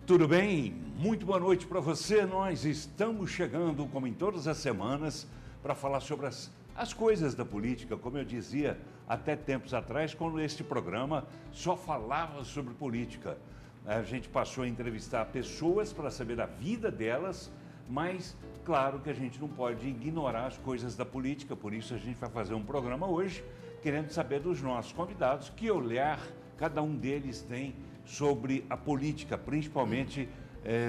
Tudo bem? Muito boa noite para você. Nós estamos chegando, como em todas as semanas, para falar sobre as coisas da política. Como eu dizia até tempos atrás, quando este programa só falava sobre política. A gente passou a entrevistar pessoas para saber da vida delas, mas claro que a gente não pode ignorar as coisas da política. Por isso a gente vai fazer um programa hoje, querendo saber dos nossos convidados que olhar cada um deles tem sobre a política, principalmente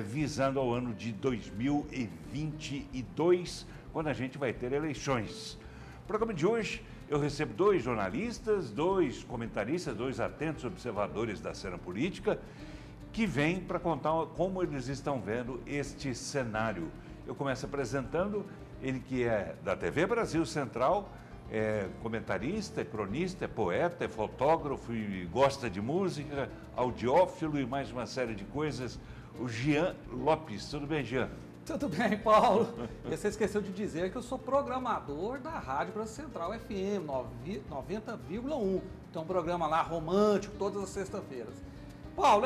visando ao ano de 2022, quando a gente vai ter eleições. No programa de hoje, eu recebo dois jornalistas, dois comentaristas, dois atentos observadores da cena política, que vêm para contar como eles estão vendo este cenário. Eu começo apresentando ele, que é da TV Brasil Central, é comentarista, é cronista, é poeta, é fotógrafo e gosta de música, audiófilo e mais uma série de coisas, o Jean Lopes. Tudo bem, Jean? Tudo bem, Paulo. E você esqueceu de dizer que eu sou programador da Rádio Brasil Central FM 90,1. Então, um programa lá romântico, todas as sextas-feiras. Paulo,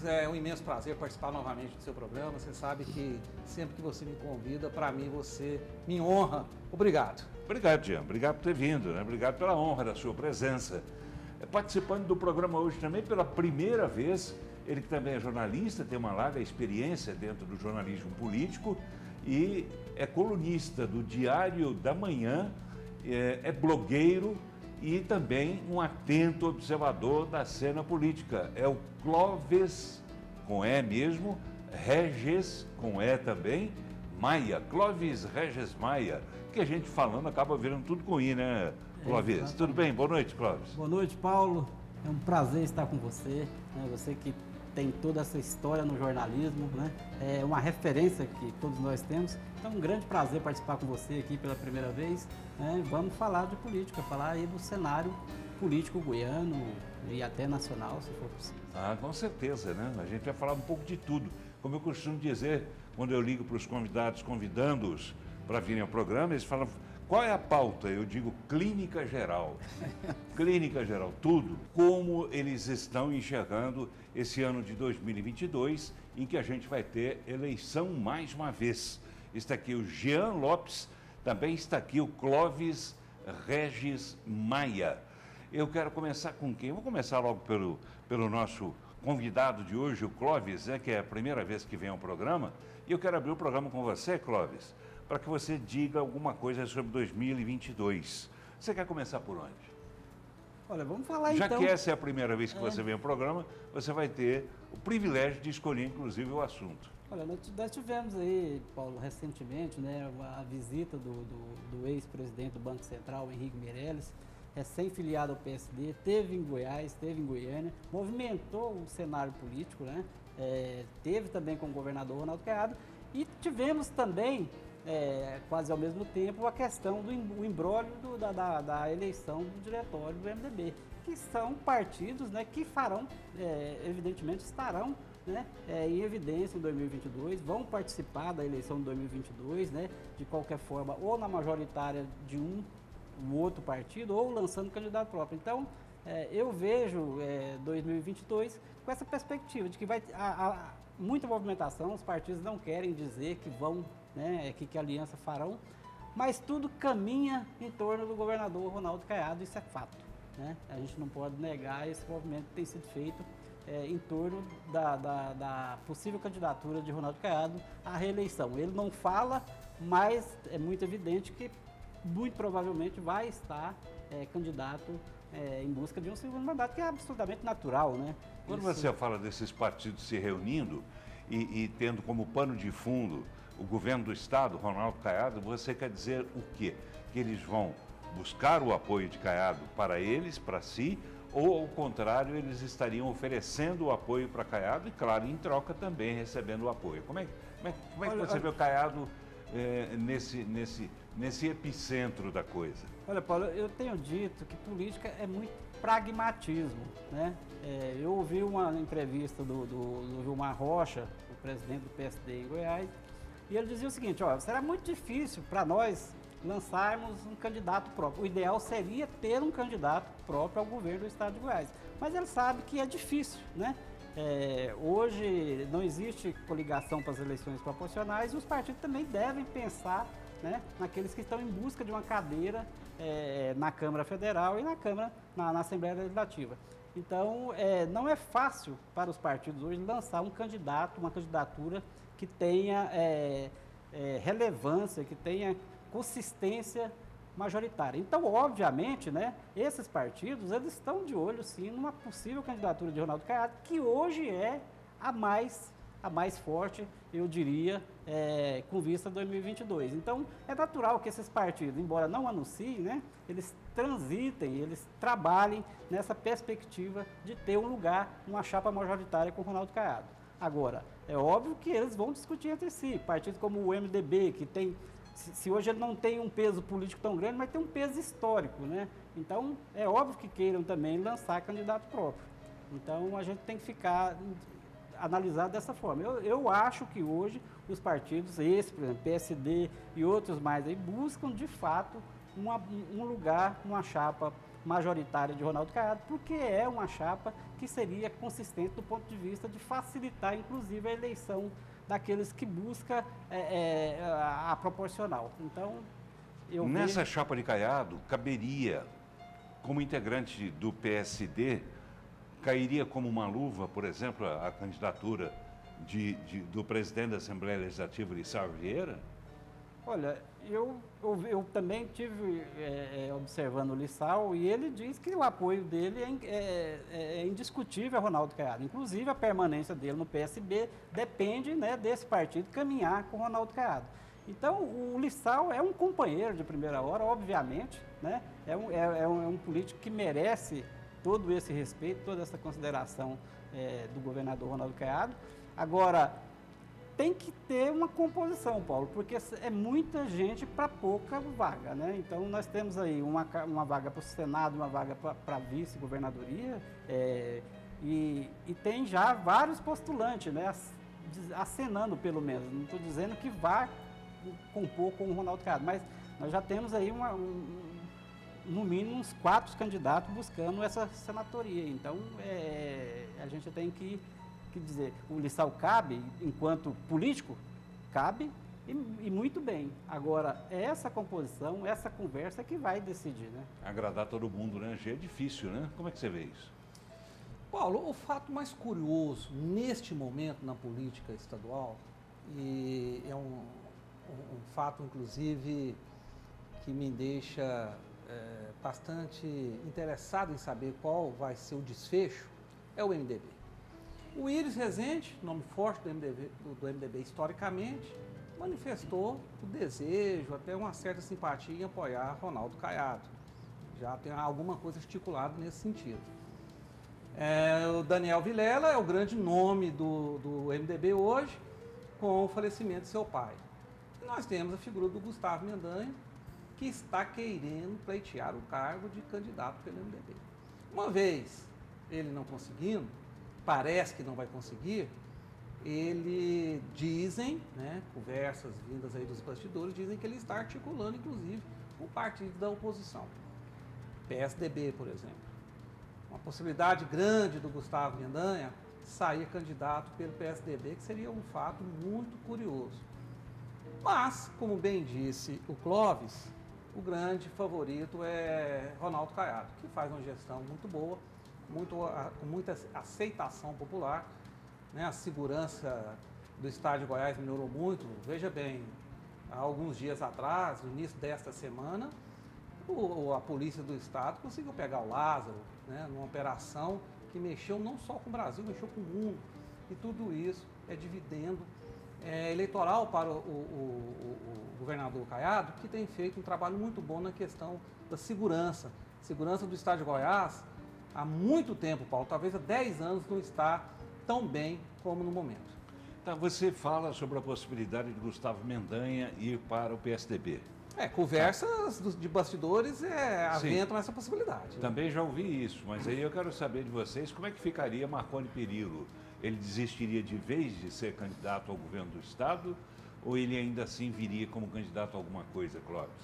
é um imenso prazer participar novamente do seu programa. Você sabe que sempre que você me convida, para mim você me honra. Obrigado. Obrigado, Jean. Obrigado por ter vindo, né? Obrigado pela honra da sua presença. Participando do programa hoje também pela primeira vez, ele que também é jornalista, tem uma larga experiência dentro do jornalismo político e é colunista do Diário da Manhã, é blogueiro e também um atento observador da cena política. É o Clóvis, com E mesmo, Regis, com E também, Maia, Clóvis Regis Maia, que a gente falando acaba virando tudo com I, né, Clóvis? Tudo bem? Boa noite, Clóvis. Boa noite, Paulo. É um prazer estar com você, né? Você que tem toda essa história no jornalismo, né? É uma referência que todos nós temos. Então, é um grande prazer participar com você aqui pela primeira vez, né? Vamos falar de política, falar aí do cenário político goiano e até nacional, se for possível. Ah, com certeza, né? A gente vai falar um pouco de tudo. Como eu costumo dizer, quando eu ligo para os convidados, convidando-os para virem ao programa, eles falam: qual é a pauta? Eu digo clínica geral. Clínica geral, tudo. Como eles estão enxergando esse ano de 2022, em que a gente vai ter eleição mais uma vez. Está aqui o Jean Lopes, também está aqui o Clóvis Regis Maia. Eu quero começar com quem? Eu vou começar logo pelo nosso convidado de hoje, o Clóvis, que é a primeira vez que vem ao programa. E eu quero abrir o programa com você, Clóvis, para que você diga alguma coisa sobre 2022. Você quer começar por onde? Olha, vamos falar Já então... que essa é a primeira vez que você vem ao programa, você vai ter o privilégio de escolher, inclusive, o assunto. Olha, nós tivemos aí, Paulo, recentemente, né, a visita do ex-presidente do Banco Central, Henrique Meirelles, recém-filiado ao PSD, esteve em Goiás, esteve em Goiânia, movimentou o cenário político, né? Teve também com o governador Ronaldo Caiado, e tivemos também, quase ao mesmo tempo, a questão do imbróglio da eleição do diretório do MDB, que são partidos, né, que farão, evidentemente estarão, né, em evidência em 2022, vão participar da eleição de 2022, né, de qualquer forma, ou na majoritária de um outro partido, ou lançando candidato próprio. Então, eu vejo 2022 com essa perspectiva de que vai há muita movimentação, os partidos não querem dizer que vão, né, que a aliança farão, mas tudo caminha em torno do governador Ronaldo Caiado, isso é fato, né? A gente não pode negar esse movimento que tem sido feito em torno da possível candidatura de Ronaldo Caiado à reeleição. Ele não fala, mas é muito evidente que muito provavelmente vai estar candidato em busca de um segundo mandato, que é absolutamente natural, né? Quando você fala desses partidos se reunindo e tendo como pano de fundo o governo do Estado, Ronaldo Caiado, você quer dizer o quê? Que eles vão buscar o apoio de Caiado para eles, para si, ou ao contrário, eles estariam oferecendo o apoio para Caiado e, claro, em troca também recebendo o apoio. Como é que você vê o Caiado nesse epicentro da coisa? Olha, Paulo, eu tenho dito que política é muito pragmatismo, né? Eu ouvi uma entrevista do Vilmar Rocha, o presidente do PSD em Goiás, e ele dizia o seguinte: ó, será muito difícil para nós lançarmos um candidato próprio. O ideal seria ter um candidato próprio ao governo do estado de Goiás. Mas ele sabe que é difícil, né? Hoje não existe coligação para as eleições proporcionais e os partidos também devem pensar, né, naqueles que estão em busca de uma cadeira na Câmara Federal e na Assembleia Legislativa. Então, não é fácil para os partidos hoje lançar um candidato, uma candidatura que tenha relevância, que tenha consistência majoritária. Então, obviamente, né, esses partidos, eles estão de olho, sim, numa possível candidatura de Ronaldo Caiado, que hoje é a mais forte, eu diria, com vista a 2022. Então, é natural que esses partidos, embora não anunciem, né, eles transitem, eles trabalhem nessa perspectiva de ter um lugar, uma chapa majoritária com Ronaldo Caiado. Agora, é óbvio que eles vão discutir entre si. Partidos como o MDB, que tem... Se hoje ele não tem um peso político tão grande, mas tem um peso histórico, né? Então, é óbvio que queiram também lançar candidato próprio. Então, a gente tem que analisar dessa forma. Eu acho que hoje os partidos, esse, por exemplo, PSD e outros mais aí, buscam, de fato, um lugar, uma chapa majoritária de Ronaldo Caiado, porque é uma chapa que seria consistente do ponto de vista de facilitar, inclusive, a eleição daqueles que buscam a proporcional. Então, nessa chapa de Caiado, caberia, como integrante do PSD, cairia como uma luva, por exemplo, a candidatura do presidente da Assembleia Legislativa, Lissau Vieira? Olha, eu também estive observando o Lissau e ele diz que o apoio dele é indiscutível a Ronaldo Caiado. Inclusive, a permanência dele no PSB depende, né, desse partido caminhar com o Ronaldo Caiado. Então, o Lissau é um companheiro de primeira hora, obviamente, né? É um político que merece todo esse respeito, toda essa consideração do governador Ronaldo Caiado. Agora, tem que ter uma composição, Paulo, porque é muita gente para pouca vaga, né? Então, nós temos aí uma vaga para o Senado, uma vaga para a vice-governadoria, e tem já vários postulantes, né? Acenando, pelo menos. Não estou dizendo que vá compor com o Ronaldo Caiado, mas nós já temos aí no mínimo uns 4 candidatos buscando essa senatoria. Então, a gente tem que dizer, o Lissau cabe, enquanto político, cabe e muito bem. Agora, essa composição, essa conversa é que vai decidir, né? Agradar todo mundo, né, Gê? É difícil, né? Como é que você vê isso? Paulo, o fato mais curioso neste momento na política estadual, e é um fato, inclusive, que me deixa bastante interessado em saber qual vai ser o desfecho, é o MDB. O Íris Rezende, nome forte do MDB historicamente, manifestou o desejo, até uma certa simpatia em apoiar Ronaldo Caiado. Já tem alguma coisa articulada nesse sentido. O Daniel Vilela é o grande nome do MDB hoje, com o falecimento de seu pai. E nós temos a figura do Gustavo Mendanha, que está querendo pleitear o cargo de candidato pelo MDB. Uma vez ele não conseguindo, parece que não vai conseguir, dizem, né, conversas vindas aí dos bastidores, dizem que ele está articulando, inclusive, o partido da oposição. PSDB, por exemplo. Uma possibilidade grande do Gustavo Mendanha sair candidato pelo PSDB, que seria um fato muito curioso. Mas, como bem disse o Clóvis, o grande favorito é Ronaldo Caiado, que faz uma gestão muito boa, com muita aceitação popular, né? A segurança do estado de Goiás melhorou muito. Veja bem, há alguns dias atrás, no início desta semana, a polícia do estado conseguiu pegar o Lázaro, né? Numa operação que mexeu não só com o Brasil, mexeu com o mundo. E tudo isso é dividendo eleitoral para o governador Caiado, que tem feito um trabalho muito bom na questão da segurança. Segurança do estado de Goiás, há muito tempo, Paulo, talvez há 10 anos, não está tão bem como no momento. Tá, você fala sobre a possibilidade de Gustavo Mendanha ir para o PSDB. Conversas de bastidores aventam essa possibilidade. Também já ouvi isso, mas aí eu quero saber de vocês como é que ficaria Marconi Perillo. Ele desistiria de vez de ser candidato ao governo do estado ou ele ainda assim viria como candidato a alguma coisa, Clóvis?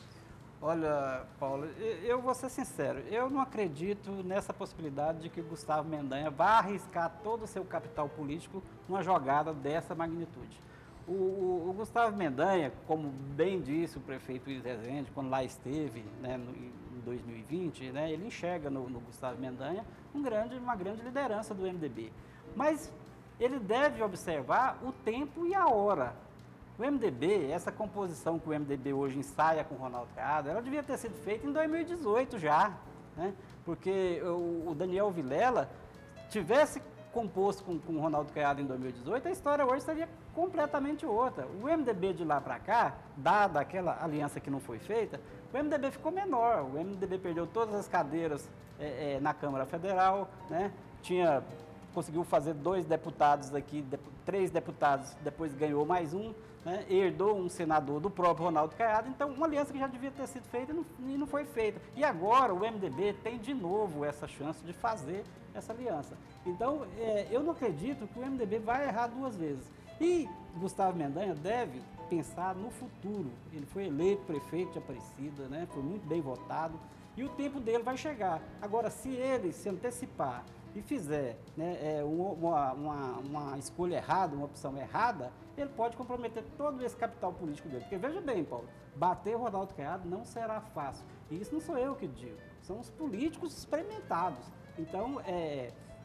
Olha, Paulo, eu vou ser sincero, eu não acredito nessa possibilidade de que o Gustavo Mendanha vá arriscar todo o seu capital político numa jogada dessa magnitude. O Gustavo Mendanha, como bem disse o prefeito Luiz Rezende, quando lá esteve, né, em 2020, né, ele enxerga no Gustavo Mendanha uma grande liderança do MDB. Mas ele deve observar o tempo e a hora. O MDB, essa composição que o MDB hoje ensaia com o Ronaldo Caiado, ela devia ter sido feita em 2018 já, né? Porque o Daniel Vilela tivesse composto com o Ronaldo Caiado em 2018, a história hoje seria completamente outra. O MDB de lá para cá, dada aquela aliança que não foi feita, o MDB ficou menor. O MDB perdeu todas as cadeiras na Câmara Federal, né? Conseguiu fazer 2 deputados aqui, 3 deputados, depois ganhou mais um, né? Herdou um senador do próprio Ronaldo Caiado. Então, uma aliança que já devia ter sido feita e não foi feita. E agora o MDB tem de novo essa chance de fazer essa aliança. Então, eu não acredito que o MDB vai errar 2 vezes. E Gustavo Mendanha deve pensar no futuro. Ele foi eleito prefeito de Aparecida, né? Foi muito bem votado e o tempo dele vai chegar. Agora, se ele se antecipar e fizer, né, uma escolha errada, uma opção errada, ele pode comprometer todo esse capital político dele. Porque veja bem, Paulo, bater o Ronaldo Caiado não será fácil. E isso não sou eu que digo, são os políticos experimentados. Então,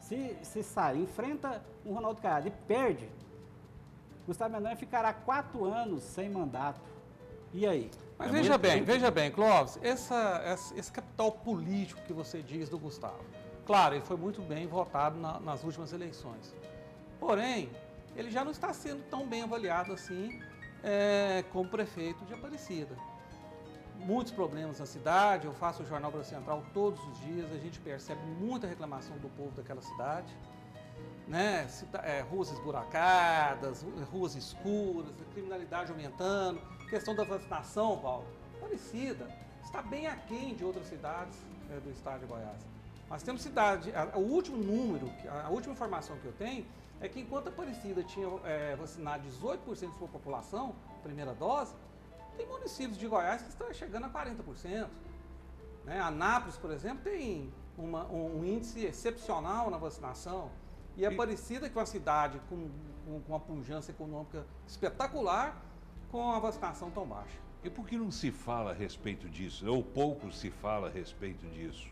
se sai, enfrenta o Ronaldo Caiado e perde, Gustavo Mendanha ficará 4 anos sem mandato. E aí? Mas veja bem, Clóvis, esse capital político que você diz do Gustavo, claro, ele foi muito bem votado nas últimas eleições. Porém, ele já não está sendo tão bem avaliado assim como prefeito de Aparecida. Muitos problemas na cidade, eu faço o Jornal Brasil Central todos os dias, a gente percebe muita reclamação do povo daquela cidade. Né? Ruas esburacadas, ruas escuras, a criminalidade aumentando, questão da vacinação, Paulo, Aparecida está bem aquém de outras cidades do estado de Goiás. Nós temos cidade, o último número, a última informação que eu tenho é que enquanto Aparecida tinha vacinado 18% de sua população, primeira dose, tem municípios de Goiás que estão chegando a 40%. Né? Anápolis, por exemplo, tem um índice excepcional na vacinação. E Aparecida, que é uma cidade com uma pujança econômica espetacular, com a vacinação tão baixa. E por que não se fala a respeito disso? Ou pouco se fala a respeito disso?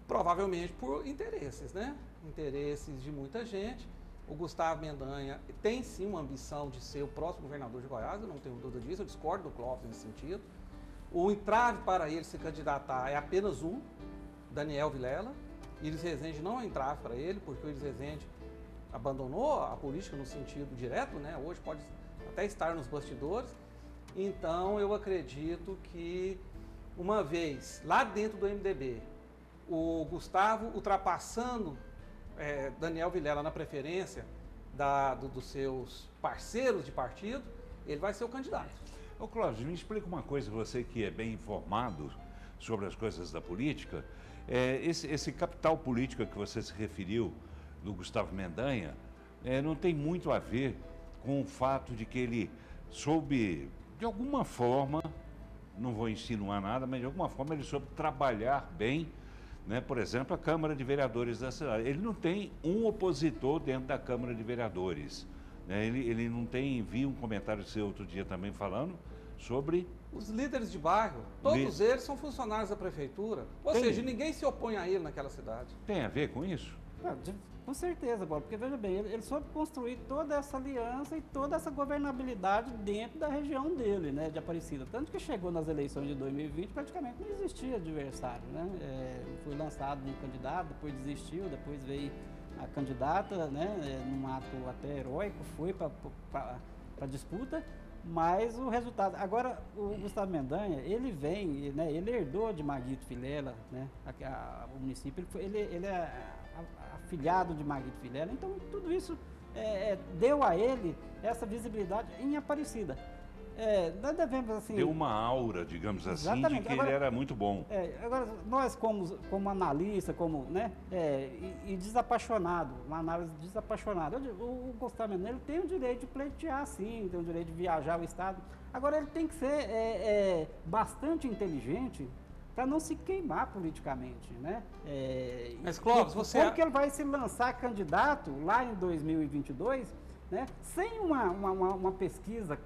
Provavelmente por interesses, né? Interesses de muita gente. O Gustavo Mendanha tem sim uma ambição de ser o próximo governador de Goiás, eu não tenho dúvida disso, eu discordo do Clóvis nesse sentido. O entrave para ele se candidatar é apenas um, Daniel Vilela. Iris Rezende não é entrave para ele, porque o Iris Rezende abandonou a política no sentido direto, né? Hoje pode até estar nos bastidores. Então, eu acredito que, uma vez lá dentro do MDB, o Gustavo ultrapassando Daniel Vilela na preferência dos seus parceiros de partido, ele vai ser o candidato. Ô Clóvis, me explica uma coisa, você que é bem informado sobre as coisas da política. Esse capital político que você se referiu, do Gustavo Mendanha, não tem muito a ver com o fato de que ele soube, de alguma forma, não vou insinuar nada, mas de alguma forma ele soube trabalhar bem, né? Por exemplo, a Câmara de Vereadores da cidade. Ele não tem um opositor dentro da Câmara de Vereadores. Né? Ele não tem, vi um comentário seu outro dia também falando sobre... Os líderes de bairro, todos eles são funcionários da prefeitura. Ou seja, ninguém se opõe a ele naquela cidade. Tem a ver com isso? Com certeza, Paulo, porque veja bem, ele soube construir toda essa aliança e toda essa governabilidade dentro da região dele, né, de Aparecida. Tanto que chegou nas eleições de 2020, praticamente não existia adversário, né? Foi lançado um candidato, depois desistiu, depois veio a candidata, né, num ato até heróico, foi para a disputa. Mas o resultado... Agora, o Gustavo Mendanha, ele vem, né, ele herdou de Maguito Vilela, né, o município, ele é afilhado de Maguito Vilela, então tudo isso deu a ele essa visibilidade em Aparecida. Nós devemos, assim... Deu uma aura, digamos assim, Exatamente. de que Agora, ele era muito bom. Agora, nós como analista, como, né, e desapaixonado, uma análise desapaixonada, o Gustavo Mendanha tem o direito de pleitear, sim, tem o direito de viajar ao Estado. Agora, ele tem que ser bastante inteligente para não se queimar politicamente, né? Mas, Clóvis, como que ele vai se lançar candidato lá em 2022, né, sem uma pesquisa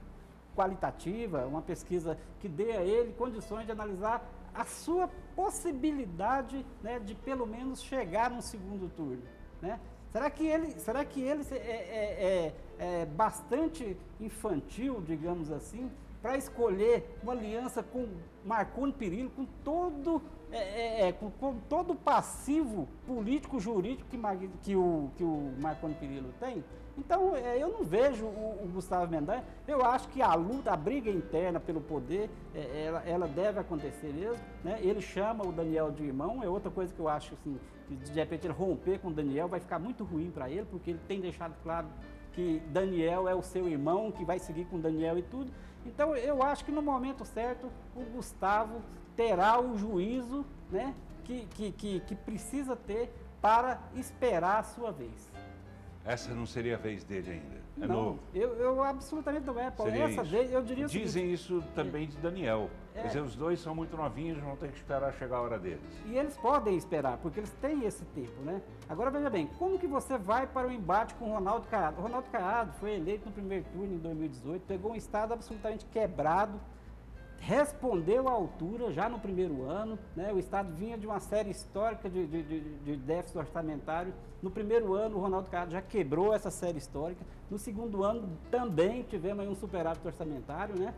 qualitativa, uma pesquisa que dê a ele condições de analisar a sua possibilidade, né, de pelo menos chegar no segundo turno, né? Será que ele é bastante infantil, digamos assim, para escolher uma aliança com Marconi Perillo, com todo o passivo político-jurídico que o Marconi Perillo tem? Então, eu não vejo o Gustavo Mendanha. Eu acho que a briga interna pelo poder, ela deve acontecer mesmo, né? Ele chama o Daniel de irmão, é outra coisa que eu acho, assim, que de repente ele romper com o Daniel vai ficar muito ruim para ele, porque ele tem deixado claro que Daniel é o seu irmão, que vai seguir com o Daniel e tudo. Então, eu acho que no momento certo, o Gustavo terá o juízo, né, que precisa ter para esperar a sua vez. Essa não seria a vez dele ainda. Não, novo. Eu absolutamente não é, Paulo. Seria Essa isso. vez, eu diria o Dizem seguinte, isso também de Daniel. Quer dizer, os dois são muito novinhos, vão ter que esperar chegar a hora deles. e eles podem esperar, porque eles têm esse tempo, né? Agora, veja bem, como que você vai para o embate com o Ronaldo Caiado? O Ronaldo Caiado foi eleito no primeiro turno em 2018, pegou um estado absolutamente quebrado, respondeu à altura já no primeiro ano, né? O Estado vinha de uma série histórica de déficit orçamentário. No primeiro ano, o Ronaldo Caiado já quebrou essa série histórica. No segundo ano, também tivemos aí um superávit orçamentário, né?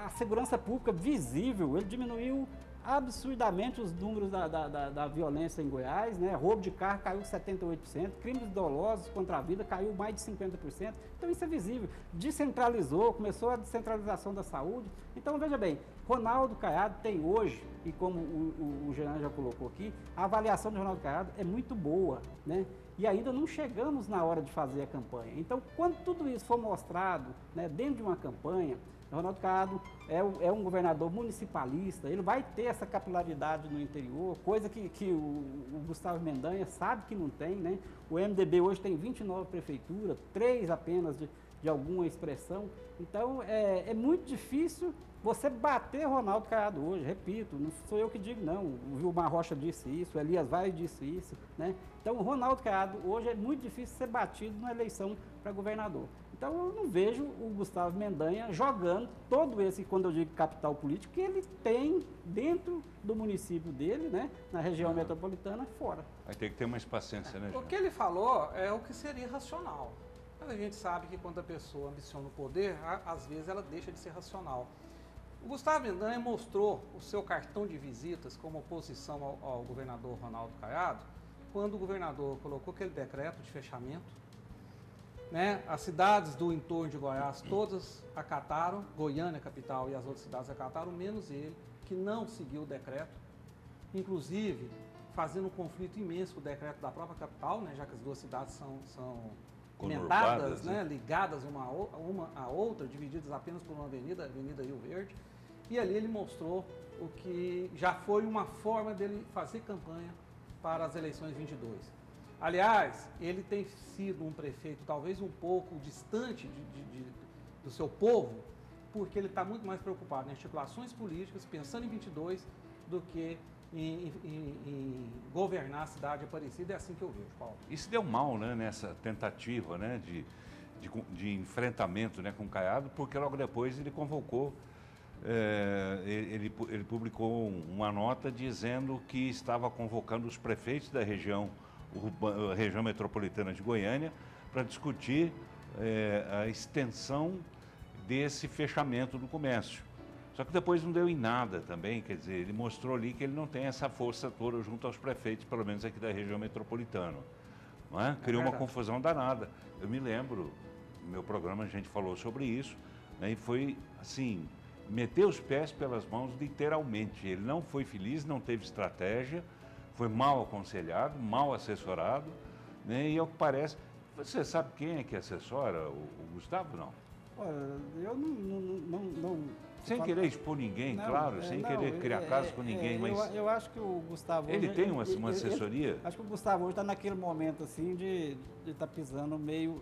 A segurança pública visível, ele diminuiu absurdamente os números da violência em Goiás, né? Roubo de carro caiu 78%, crimes dolosos contra a vida caiu mais de 50%, então isso é visível. Descentralizou, começou a descentralização da saúde. Então, veja bem, Ronaldo Caiado tem hoje, e como o Jean já colocou aqui, a avaliação de Ronaldo Caiado é muito boa, né? E ainda não chegamos na hora de fazer a campanha. Então, quando tudo isso for mostrado, né, dentro de uma campanha, Ronaldo Caiado é um governador municipalista, ele vai ter essa capilaridade no interior, coisa que o Gustavo Mendanha sabe que não tem, né? O MDB hoje tem 29 prefeituras, 3 apenas de alguma expressão. Então, é muito difícil você bater Ronaldo Caiado hoje, repito, não sou eu que digo não, o Vilmar Rocha disse isso, o Elias Vaz disse isso, né? Então, o Ronaldo Caiado hoje é muito difícil ser batido numa eleição para governador. Então, eu não vejo o Gustavo Mendanha jogando todo esse, quando eu digo capital político, que ele tem dentro do município dele, né, na região metropolitana, fora. Vai ter que ter mais paciência, né, O Jean? que ele falou é o que seria racional. Mas a gente sabe que quando a pessoa ambiciona o poder, às vezes ela deixa de ser racional. O Gustavo Mendanha mostrou o seu cartão de visitas como oposição ao governador Ronaldo Caiado, quando o governador colocou aquele decreto de fechamento, né? As cidades do entorno de Goiás todas acataram, Goiânia capital e as outras cidades acataram, menos ele, que não seguiu o decreto, inclusive fazendo um conflito imenso com o decreto da própria capital, né? Já que as duas cidades são emendadas, né? Ligadas uma à outra, divididas apenas por uma avenida, a Avenida Rio Verde. E ali ele mostrou o que já foi uma forma dele fazer campanha para as eleições 22. Aliás, ele tem sido um prefeito talvez um pouco distante do seu povo, porque ele está muito mais preocupado em articulações políticas, pensando em 22, do que em governar a cidade de Aparecida. É assim que eu vejo, Paulo. Isso deu mal, né, nessa tentativa, né, de enfrentamento, né, com o Caiado, porque logo depois ele convocou, ele publicou uma nota dizendo que estava convocando os prefeitos da região metropolitana de Goiânia para discutir a extensão desse fechamento do comércio. Só que depois não deu em nada também, quer dizer, ele mostrou ali que ele não tem essa força toda junto aos prefeitos, pelo menos aqui da região metropolitana. Não é? Criou uma confusão danada. Eu me lembro, no meu programa a gente falou sobre isso, né, e foi assim, meter os pés pelas mãos literalmente. Ele não foi feliz, não teve estratégia, foi mal aconselhado, mal assessorado, né, e ao que parece, você sabe quem é que assessora o Gustavo, não? Olha, eu não Sem fala- querer expor ninguém, Não, claro, sem não, querer criar casos com ninguém, mas eu acho que o Gustavo ele hoje, tem uma assessoria? acho que o Gustavo hoje está naquele momento assim de estar pisando meio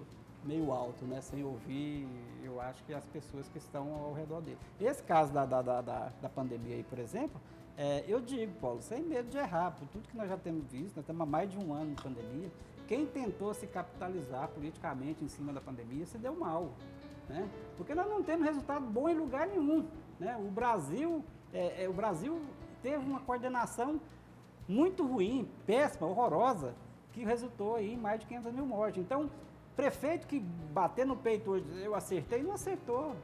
alto, né? Sem ouvir, eu acho que as pessoas que estão ao redor dele. Esse caso da pandemia aí, por exemplo, eu digo, Paulo, sem medo de errar, por tudo que nós já temos visto, nós estamos há mais de um ano de pandemia, quem tentou se capitalizar politicamente em cima da pandemia se deu mal. Né? Porque nós não temos resultado bom em lugar nenhum. Né? O Brasil teve uma coordenação muito ruim, péssima, horrorosa, que resultou aí em mais de 500 mil mortes. Então, prefeito que bater no peito hoje, eu acertei, não acertou.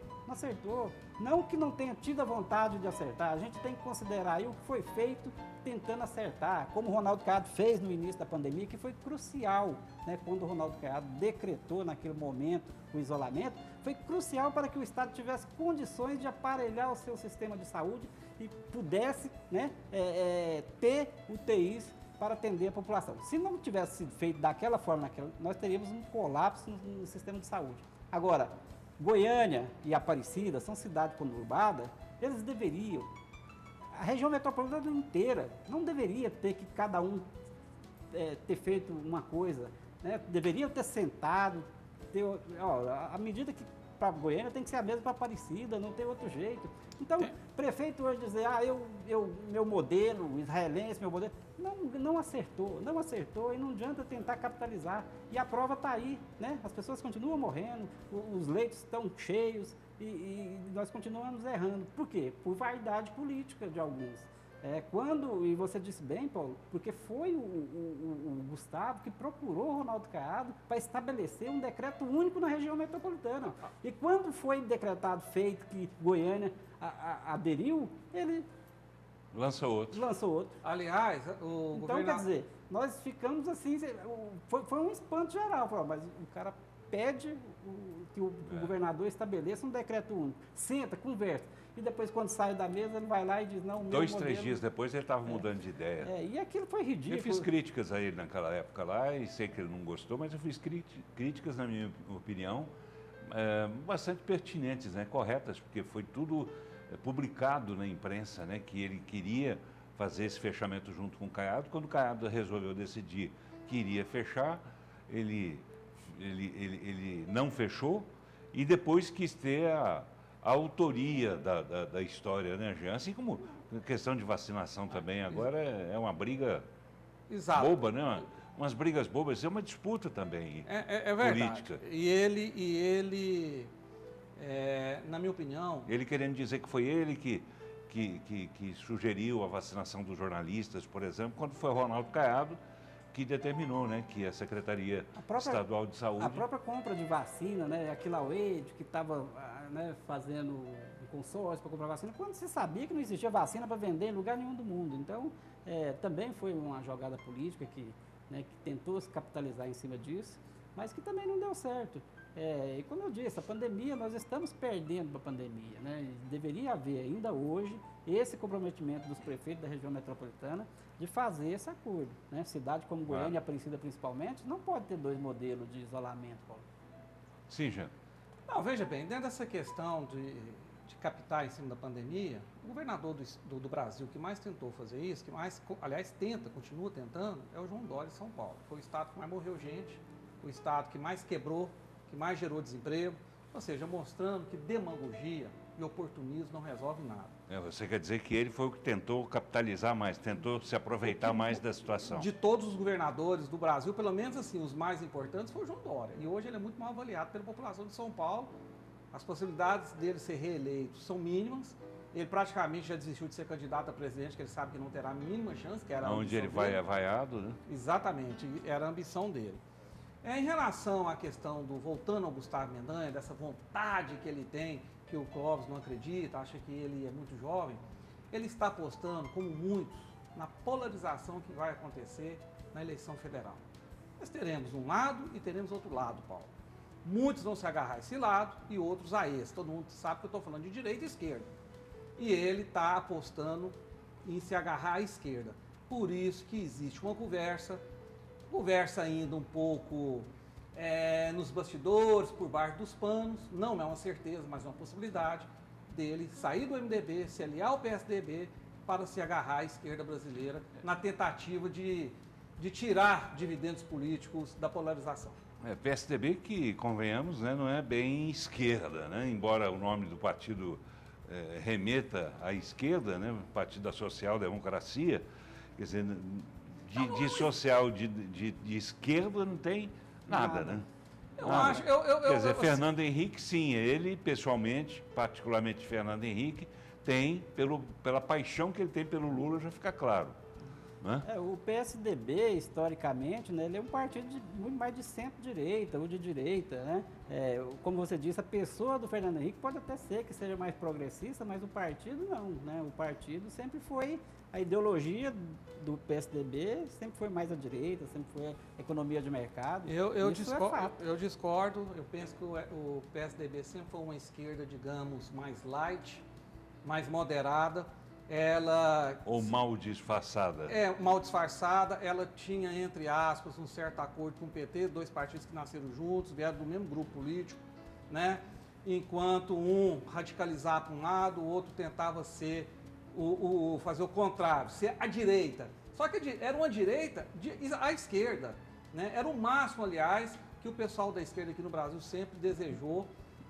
Não que não tenha tido a vontade de acertar, a gente tem que considerar aí o que foi feito tentando acertar, como o Ronaldo Caiado fez no início da pandemia, que foi crucial, né? Quando o Ronaldo Caiado decretou naquele momento o isolamento, foi crucial para que o Estado tivesse condições de aparelhar o seu sistema de saúde e pudesse, né, ter UTIs para atender a população. Se não tivesse sido feito daquela forma, nós teríamos um colapso no sistema de saúde. Agora, Goiânia e Aparecida são cidades conurbadas, eles deveriam, a região metropolitana inteira, não deveria ter que cada um ter feito uma coisa, né? Deveriam ter sentado, a medida que para Goiânia tem que ser a mesma para Aparecida, não tem outro jeito. Então, prefeito hoje dizer, meu modelo israelense, meu modelo, não acertou e não adianta tentar capitalizar. E a prova está aí, né? As pessoas continuam morrendo, os leitos estão cheios e nós continuamos errando. Por quê? Por vaidade política de alguns. E você disse bem, Paulo, porque foi o Gustavo que procurou o Ronaldo Caiado para estabelecer um decreto único na região metropolitana. E quando foi decretado, feito, que Goiânia aderiu, ele lançou outro. Aliás, o Então, governador... quer dizer, nós ficamos assim, foi um espanto geral, mas o cara pede que o governador estabeleça um decreto único. Senta, conversa. E depois, quando sai da mesa, ele vai lá e diz, não, o meu 2, modelo... 3 dias depois ele estava mudando de ideia. E aquilo foi ridículo. Eu fiz críticas a ele naquela época lá e sei que ele não gostou, mas eu fiz críticas, na minha opinião, bastante pertinentes, né, corretas, porque foi tudo publicado na imprensa, né, que ele queria fazer esse fechamento junto com o Caiado. Quando o Caiado resolveu decidir que iria fechar, ele não fechou e depois quis ter a autoria da história, né, Jean? Assim como a questão de vacinação também, agora é uma briga boba, né? Umas brigas bobas, é uma disputa também política. E ele, na minha opinião... Ele querendo dizer que foi ele que sugeriu a vacinação dos jornalistas, por exemplo, quando foi o Ronaldo Caiado que determinou, né, que a Secretaria Estadual de Saúde... A própria compra de vacina, né, a Kilaued, que estava fazendo um consórcio para comprar vacina, quando se sabia que não existia vacina para vender em lugar nenhum do mundo. Então, também foi uma jogada política que tentou se capitalizar em cima disso, mas que também não deu certo. E como eu disse, a pandemia, nós estamos perdendo para a pandemia, né? Deveria haver ainda hoje esse comprometimento dos prefeitos da região metropolitana de fazer esse acordo, né? Cidade como Goiânia e Aparecida principalmente, não pode ter 2 modelos de isolamento, Paulo. Sim, Jean. Não, veja bem, dentro dessa questão de captar em cima da pandemia, o governador do Brasil que mais tentou fazer isso, que mais, aliás, continua tentando, é o João Dória em São Paulo. Foi o estado que mais morreu gente, o estado que mais quebrou, que mais gerou desemprego, ou seja, mostrando que demagogia e oportunismo não resolvem nada. Você quer dizer que ele foi o que tentou capitalizar mais, tentou se aproveitar mais da situação. De todos os governadores do Brasil, pelo menos assim, os mais importantes foi o João Dória. E hoje ele é muito mal avaliado pela população de São Paulo. As possibilidades dele ser reeleito são mínimas. Ele praticamente já desistiu de ser candidato a presidente, que ele sabe que não terá a mínima chance, que era a onde ele vai é vaiado, né? Exatamente, era a ambição dele. Em relação à questão voltando ao Gustavo Mendanha, dessa vontade que ele tem, que o Clóvis não acredita, acha que ele é muito jovem, ele está apostando, como muitos, na polarização que vai acontecer na eleição federal. Nós teremos um lado e teremos outro lado, Paulo. Muitos vão se agarrar a esse lado e outros a esse. Todo mundo sabe que eu estou falando de direita e esquerda. E ele está apostando em se agarrar à esquerda. Por isso que existe uma conversa ainda um pouco nos bastidores, por baixo dos panos, não é uma certeza, mas é uma possibilidade dele sair do MDB, se aliar ao PSDB para se agarrar à esquerda brasileira na tentativa de tirar dividendos políticos da polarização. PSDB que, convenhamos, né, não é bem esquerda, né? Embora o nome do partido remeta à esquerda, né? Partido da Social Democracia, quer dizer, de social, de esquerda não tem nada, né? Quer dizer, Fernando Henrique, sim, ele pessoalmente, particularmente Fernando Henrique, tem, pela paixão que ele tem pelo Lula, já fica claro. Né? O PSDB, historicamente, né, ele é um partido muito mais de centro-direita ou de direita. Né? Como você disse, a pessoa do Fernando Henrique pode até ser que seja mais progressista, mas o partido não. Né? O partido sempre foi, a ideologia do PSDB sempre foi mais à direita, sempre foi a economia de mercado. Eu discordo, eu penso que o PSDB sempre foi uma esquerda, digamos, mais light, mais moderada. Ou mal disfarçada. Mal disfarçada. Ela tinha, entre aspas, um certo acordo com o PT, dois partidos que nasceram juntos, vieram do mesmo grupo político, né? Enquanto um radicalizava para um lado, o outro tentava fazer o contrário, ser a direita. Só que era uma direita à esquerda, né? Era o máximo, aliás, que o pessoal da esquerda aqui no Brasil sempre desejou,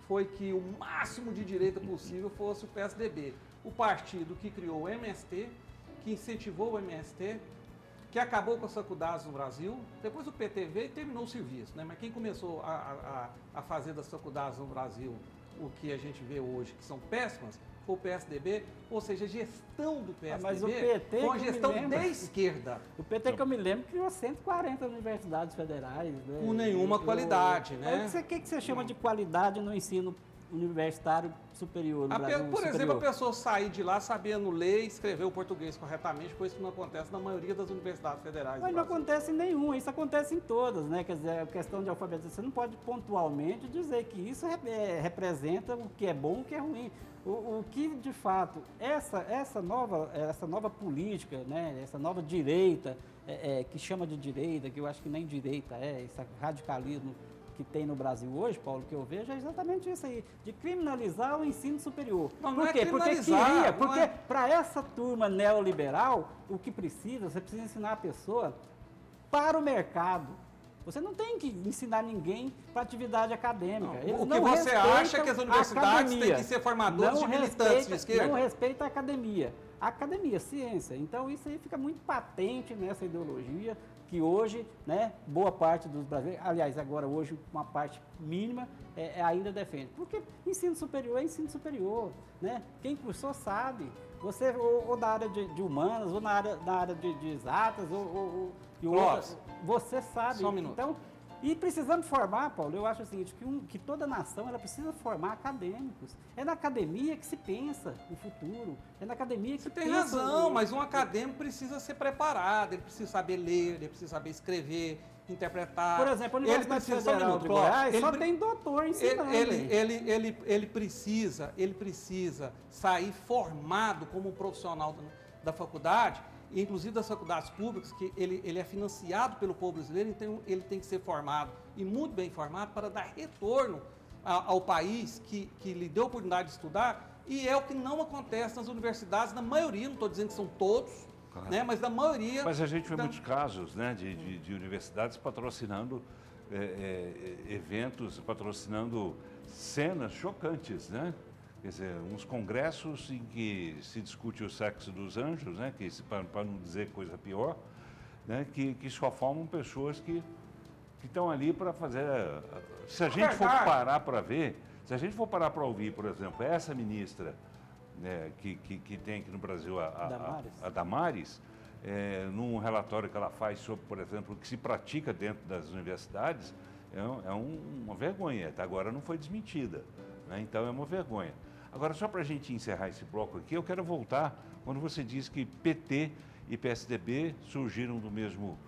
foi que o máximo de direita possível fosse o PSDB. O partido que criou o MST, que incentivou o MST, que acabou com as faculdades no Brasil. Depois o PT veio e terminou o serviço, né? Mas quem começou a fazer das faculdades no Brasil o que a gente vê hoje, que são péssimas, foi o PSDB, ou seja, a gestão do PSDB mas o PT, foi uma gestão de esquerda. O PT, que eu me lembro, criou 140 universidades federais. Né? Com nenhuma qualidade, né? O que você chama de qualidade no ensino universitário superior no Brasil? Por exemplo, a pessoa sair de lá sabendo ler e escrever o português corretamente, coisa que não acontece na maioria das universidades federais. Mas não acontece em nenhuma, isso acontece em todas, né? Quer dizer, a questão de alfabetização, você não pode pontualmente dizer que isso representa o que é bom e o que é ruim. O que, de fato, essa nova política, né? Essa nova direita, que chama de direita, que eu acho que nem direita esse radicalismo que tem no Brasil hoje, Paulo, que eu vejo é exatamente isso aí, de criminalizar o ensino superior. Por quê? Porque para essa turma neoliberal, o que você precisa ensinar a pessoa para o mercado. Você não tem que ensinar ninguém para atividade acadêmica. O que você acha que as universidades têm que ser formadoras de militantes de esquerda? Não respeita a academia. A academia, ciência. Então isso aí fica muito patente nessa ideologia que hoje, né, boa parte dos brasileiros, aliás, agora hoje uma parte mínima ainda defende. Porque ensino superior é ensino superior, né? Quem cursou sabe. Você, ou na área de humanas, ou na área de exatas, ou outras, você sabe. Só um minuto. Então, e precisamos formar, Paulo, eu acho o seguinte, que toda nação ela precisa formar acadêmicos. É na academia que se pensa o futuro, é na academia que se pensa... Você tem razão, mas um acadêmico precisa ser preparado, ele precisa saber ler, ele precisa saber escrever, interpretar. Por exemplo, a Universidade Federal de Goiás só tem doutor ensinando. Ele precisa sair formado como um profissional da faculdade, inclusive das faculdades públicas, que ele é financiado pelo povo brasileiro, então ele tem que ser formado e muito bem formado para dar retorno ao país que lhe deu a oportunidade de estudar, e é o que não acontece nas universidades, na maioria, não estou dizendo que são todos, claro, né, mas na maioria... Mas a gente vê muitos casos, né, de universidades patrocinando eventos, patrocinando cenas chocantes, né? Quer dizer, uns congressos em que se discute o sexo dos anjos, né, para não dizer coisa pior, né, que só formam pessoas que estão ali para fazer... Se a gente for parar para ver, se a gente for parar para ouvir, por exemplo, essa ministra, né, que tem aqui no Brasil, a Damares, num relatório que ela faz sobre, por exemplo, o que se pratica dentro das universidades, é uma vergonha. Até agora não foi desmentida, né, então é uma vergonha. Agora, só para a gente encerrar esse bloco aqui, eu quero voltar quando você diz que PT e PSDB surgiram do mesmo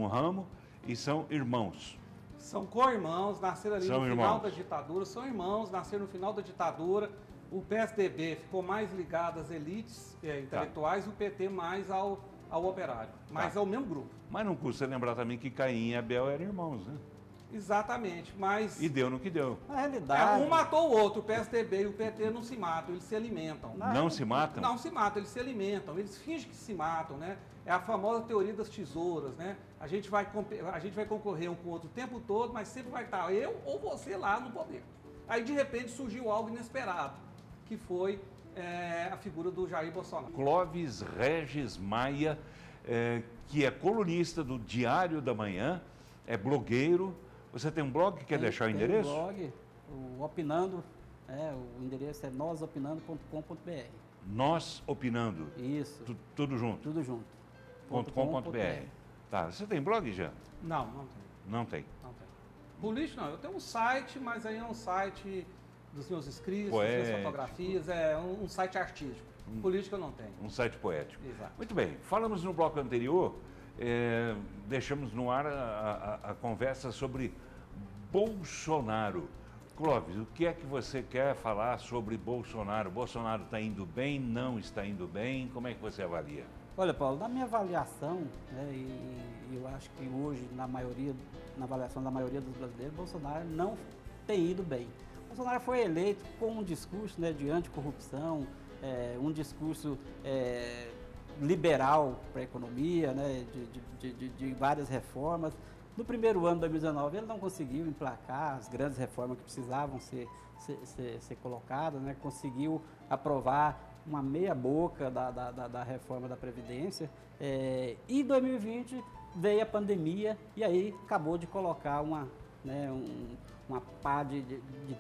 ramo e são irmãos. São co-irmãos, nasceram ali no final da ditadura, são irmãos, nasceram no final da ditadura. O PSDB ficou mais ligado às elites intelectuais, e o PT mais ao operário, mas ao mesmo grupo. Mas não custa lembrar também que Caim e Abel eram irmãos, né? Exatamente, mas E deu no que deu. Na realidade, um matou o outro, o PSDB e o PT não se matam, eles se alimentam. Não se matam? Não se matam, eles se alimentam, eles fingem que se matam, né? É a famosa teoria das tesouras, né? A gente vai concorrer um com o outro o tempo todo, mas sempre vai estar eu ou você lá no poder. Aí, de repente, surgiu algo inesperado, que foi a figura do Jair Bolsonaro. Clóvis Regis Maia, que é colunista do Diário da Manhã, é blogueiro. Você tem um blog? Quer deixar o endereço? Tem um blog, o Opinando, o endereço é nosopinando.com.br. Nós Opinando. Isso. Tudo junto. Tudo junto. .com.br. Tá, você tem blog já? Não tem. Não tem. Não tem. Político não, eu tenho um site, mas aí é um site dos meus escritos, das Poético. minhas fotografias, é um site artístico. Político eu não tenho. Um site poético. Exato. Muito bem. Falamos no bloco anterior, deixamos no ar a conversa sobre Bolsonaro. Clóvis, o que é que você quer falar sobre Bolsonaro? Bolsonaro está indo bem, não está indo bem? Como é que você avalia? Olha, Paulo, na minha avaliação, né, e eu acho que hoje, na avaliação da maioria dos brasileiros, Bolsonaro não tem ido bem. Bolsonaro foi eleito com um discurso, né, de anticorrupção, um discurso liberal para a economia, né, de várias reformas. No primeiro ano de 2019, ele não conseguiu emplacar as grandes reformas que precisavam ser colocadas, né, conseguiu aprovar uma meia boca da reforma da Previdência, e em 2020 veio a pandemia e aí acabou de colocar uma pá de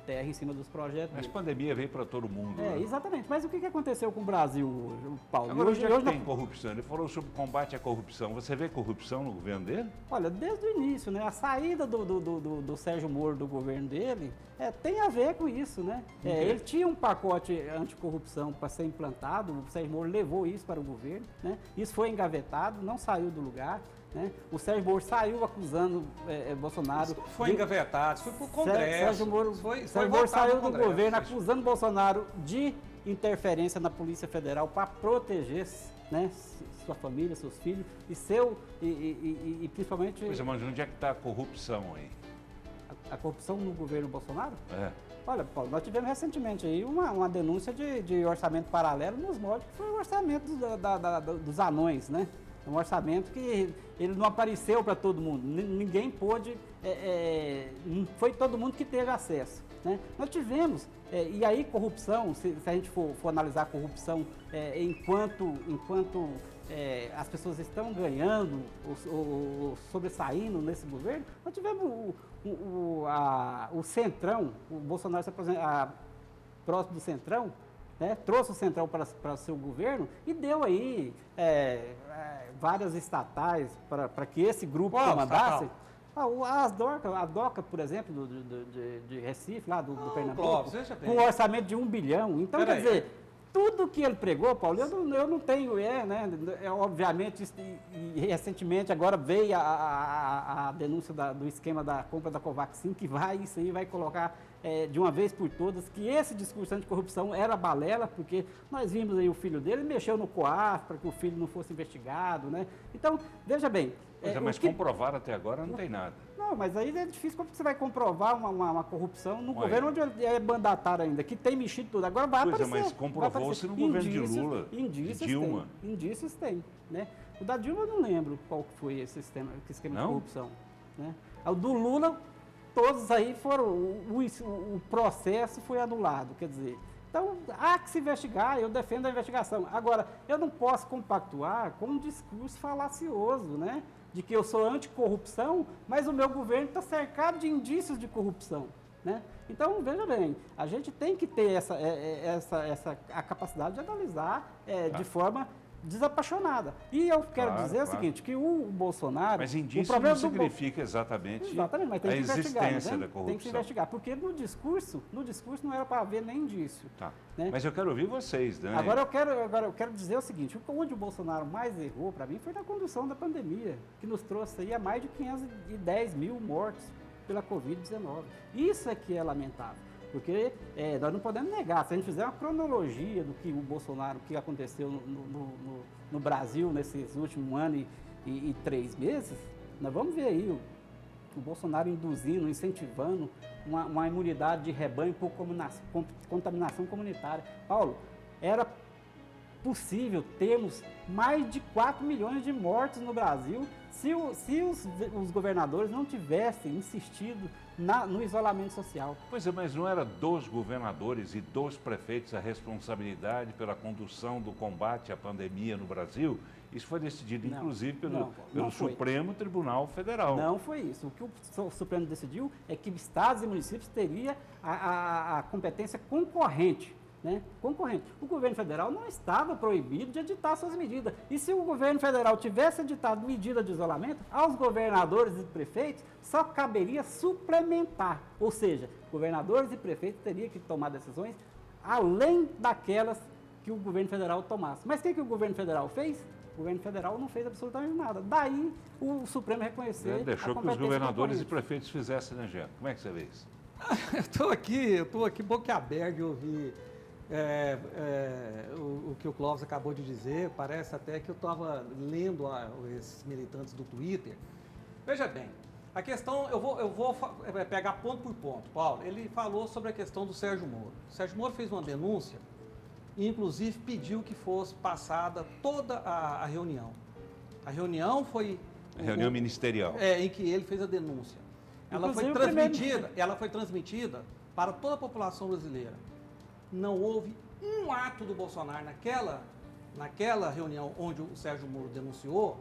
terra em cima dos projetos Mas dele. pandemia veio para todo mundo. Né? Exatamente. Mas o que aconteceu com o Brasil hoje, Paulo? Agora, Hoje onde é que não- tem corrupção? Ele falou sobre combate à corrupção. Você vê corrupção no governo dele? Olha, desde o início, né? A saída do Sérgio Moro do governo dele tem a ver com isso, né? Ele tinha um pacote anticorrupção para ser implantado, o Sérgio Moro levou isso para o governo, né? Isso foi engavetado, não saiu do lugar. Né? O Sérgio Moro saiu acusando Bolsonaro. Isso não foi engavetado, isso foi para o Congresso. Sérgio Moro, foi Moro votado saiu no do Congresso. governo acusando Bolsonaro de interferência na Polícia Federal para proteger, né, sua família, seus filhos e principalmente Pois é, mas onde é que está a corrupção aí? a corrupção no governo Bolsonaro? É. Olha, Paulo, nós tivemos recentemente aí uma denúncia de orçamento paralelo nos moldes, que foi o orçamento dos anões, né? Um orçamento que ele não apareceu para todo mundo, ninguém pôde, não foi todo mundo que teve acesso. Né? Nós tivemos, e aí corrupção, se a gente for analisar a corrupção enquanto as pessoas estão ganhando ou sobressaindo nesse governo, nós tivemos o Centrão, o Bolsonaro se apresentou próximo do Centrão, né, trouxe o Centrão para o seu governo e deu aí várias estatais para que esse grupo comandasse. A DOCA, por exemplo, de Recife, lá do Pernambuco, Clóvis, veja bem. com um orçamento de 1 bilhão. Então, Pera quer aí. dizer, tudo que ele pregou, Paulo, eu não tenho, né? Obviamente, e recentemente agora veio a denúncia do esquema da compra da Covaxin, que isso aí vai colocar de uma vez por todas que esse discurso anticorrupção era balela, porque nós vimos aí o filho dele mexeu no COAF para que o filho não fosse investigado, né? Então, veja bem. Pois mas comprovar até agora não tem nada. Não, mas aí é difícil, como você vai comprovar uma corrupção no Olha. governo onde ele é mandatário ainda, que tem mexido tudo. Agora vai Pois é, aparecer. mas comprovou-se no governo de Lula, de Dilma. Indícios tem, né? O da Dilma eu não lembro qual que foi esse esquema Não? de corrupção. Né? O do Lula, todos aí foram, o processo foi anulado, quer dizer... Então, há que se investigar, eu defendo a investigação. Agora, eu não posso compactuar com um discurso falacioso, né? De que eu sou anticorrupção, mas o meu governo está cercado de indícios de corrupção, né? Então, veja bem, a gente tem que ter a capacidade de analisar de forma desapaixonada. E eu quero dizer o seguinte, que o Bolsonaro... Mas indício o problema não significa exatamente mas tem a que investigar, existência né? da corrupção. Tem que se investigar, porque no discurso não era para haver nem indício. Tá. Né? Mas eu quero ouvir vocês, né? Agora eu quero dizer o seguinte, onde o Bolsonaro mais errou para mim foi na condução da pandemia, que nos trouxe aí a mais de 510 mil mortes pela Covid-19. Isso é que é lamentável. Porque nós não podemos negar, se a gente fizer uma cronologia do que o Bolsonaro, o que aconteceu no Brasil nesses últimos 1 ano e 3 meses, nós vamos ver aí o Bolsonaro induzindo, incentivando uma imunidade de rebanho por contaminação comunitária. Paulo, era possível termos mais de 4 milhões de mortes no Brasil se os governadores não tivessem insistido no isolamento social. Pois é, mas não era dos governadores e dos prefeitos a responsabilidade pela condução do combate à pandemia no Brasil? Isso foi decidido, inclusive, pelo Supremo Tribunal Federal. Não foi isso. O que o Supremo decidiu é que estados e municípios teriam a competência concorrente. Né? Concorrente. O governo federal não estava proibido de editar suas medidas. E se o governo federal tivesse editado medida de isolamento, aos governadores e prefeitos só caberia suplementar. Ou seja, governadores e prefeitos teriam que tomar decisões além daquelas que o governo federal tomasse. Mas o que o governo federal fez? O governo federal não fez absolutamente nada. Daí o Supremo reconhecer. Deixou que os governadores e prefeitos fizessem, né, Jean? Como é que você vê isso? Eu estou aqui boquiaberto de ouvir o que o Clóvis acabou de dizer. Parece até que eu estava lendo esses militantes do Twitter. Veja bem, a questão, eu vou pegar ponto por ponto. Paulo, ele falou sobre a questão do Sérgio Moro. O Sérgio Moro fez uma denúncia e, inclusive, pediu que fosse passada toda a reunião. A reunião foi... A reunião ministerial. Em que ele fez a denúncia. Ela foi transmitida para toda a população brasileira. Não houve um ato do Bolsonaro naquela reunião onde o Sérgio Moro denunciou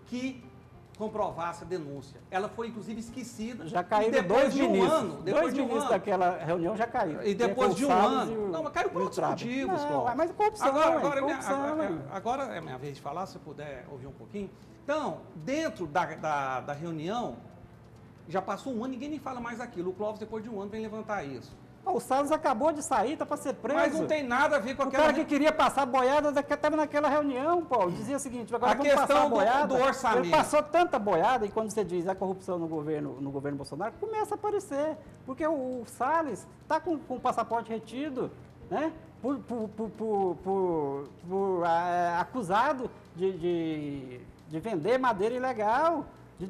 que comprovasse a denúncia. Ela foi, inclusive, esquecida. Já caíram dois ministros. Dois ministros daquela reunião já caíram. E depois de um ano... Não, mas caiu por outros motivos, Cláudio. Mas corrupção, agora é minha vez de falar, se eu puder ouvir um pouquinho. Então, dentro da reunião, já passou um ano, ninguém nem fala mais aquilo. O Clóvis, depois de um ano, vem levantar isso. O Salles acabou de sair, está para ser preso. Mas não tem nada a ver com aquela... O cara que queria passar boiada estava naquela reunião, Paulo. Dizia o seguinte, agora vamos passar a boiada. Do orçamento. Ele passou tanta boiada, e quando você diz a corrupção no governo Bolsonaro, começa a aparecer. Porque o Salles está com o passaporte retido, né? Acusado de vender madeira ilegal. De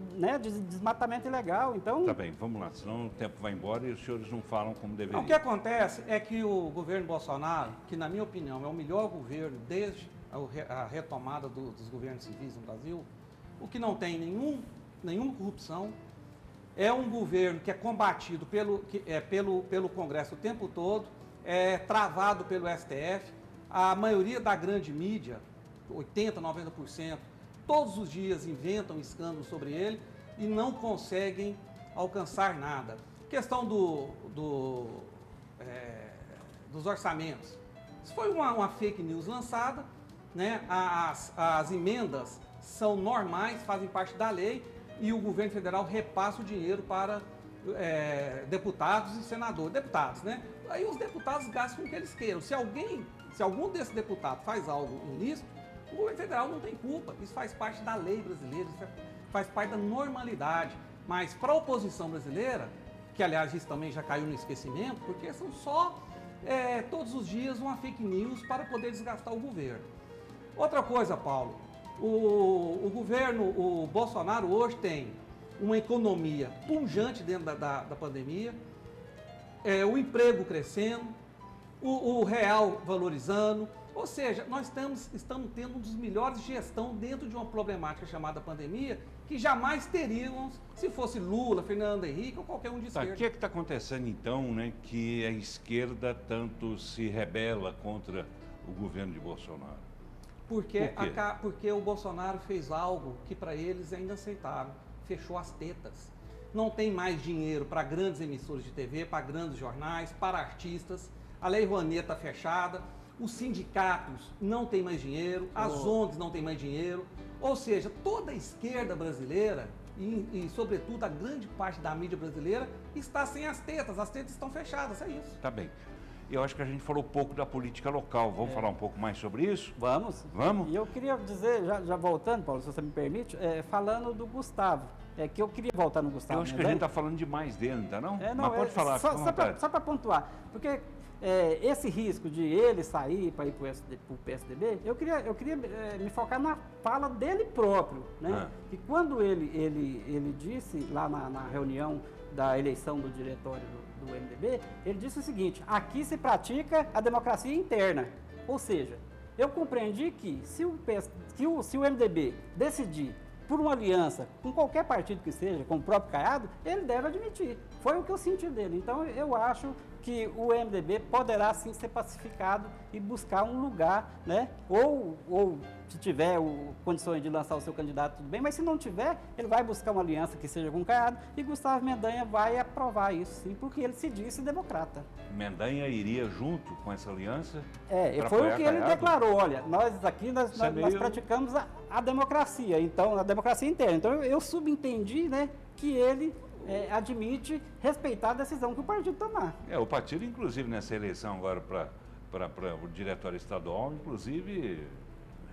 desmatamento ilegal, então... Tá bem, vamos lá, senão o tempo vai embora e os senhores não falam como deveriam. O que acontece é que o governo Bolsonaro, que na minha opinião é o melhor governo desde a retomada dos governos civis no Brasil, o que não tem nenhuma corrupção, é um governo que é combatido pelo Congresso o tempo todo, é travado pelo STF, a maioria da grande mídia, 80%, 90%, todos os dias inventam escândalos sobre ele e não conseguem alcançar nada. Questão dos orçamentos. Isso foi uma fake news lançada, né? As emendas são normais, fazem parte da lei e o governo federal repassa o dinheiro para deputados e senadores. Deputados, né? Aí os deputados gastam com o que eles queiram. Se algum desses deputados faz algo ilícito, o governo federal não tem culpa, isso faz parte da lei brasileira, isso faz parte da normalidade. Mas para a oposição brasileira, que aliás isso também já caiu no esquecimento, porque são só todos os dias uma fake news para poder desgastar o governo. Outra coisa, Paulo, o Bolsonaro hoje tem uma economia pujante dentro da pandemia, o emprego crescendo, o real valorizando. Ou seja, nós estamos tendo um dos melhores gestão dentro de uma problemática chamada pandemia, que jamais teríamos se fosse Lula, Fernando Henrique ou qualquer um de esquerda. O que está acontecendo então, né, que a esquerda tanto se rebela contra o governo de Bolsonaro? Porque o Bolsonaro fez algo que para eles é inaceitável, fechou as tetas. Não tem mais dinheiro para grandes emissoras de TV, para grandes jornais, para artistas, a Lei Rouanet está fechada. Os sindicatos não têm mais dinheiro, as ONGs não têm mais dinheiro. Ou seja, toda a esquerda brasileira e sobretudo, a grande parte da mídia brasileira está sem as tetas estão fechadas, é isso. Tá bem. Eu acho que a gente falou pouco da política local. Vamos falar um pouco mais sobre isso? Vamos. Vamos? E eu queria dizer, já voltando, Paulo, se você me permite, falando do Gustavo. Que eu queria voltar no Gustavo. Eu acho que a gente está falando demais dele, não está não? Não, mas pode falar, só para pontuar. Porque esse risco de ele sair para ir para o PSDB, eu queria me focar na fala dele próprio, né? Que quando ele disse lá na reunião da eleição do diretório do MDB, ele disse o seguinte: aqui se pratica a democracia interna. Ou seja, eu compreendi que se o MDB decidir por uma aliança com qualquer partido que seja, com o próprio Caiado, ele deve admitir. Foi o que eu senti dele. Então, eu acho que o MDB poderá sim ser pacificado e buscar um lugar, né? Ou se tiver condições de lançar o seu candidato, tudo bem, mas se não tiver, ele vai buscar uma aliança que seja com o Caiado e Gustavo Mendanha vai aprovar isso, sim, porque ele se disse democrata. Mendanha iria junto com essa aliança? Foi o que ele declarou. Olha, nós aqui nós praticamos a democracia, então, a democracia interna. Então, eu subentendi, né, que ele admite respeitar a decisão que o partido tomar. O partido, inclusive, nessa eleição agora para o diretório estadual, inclusive,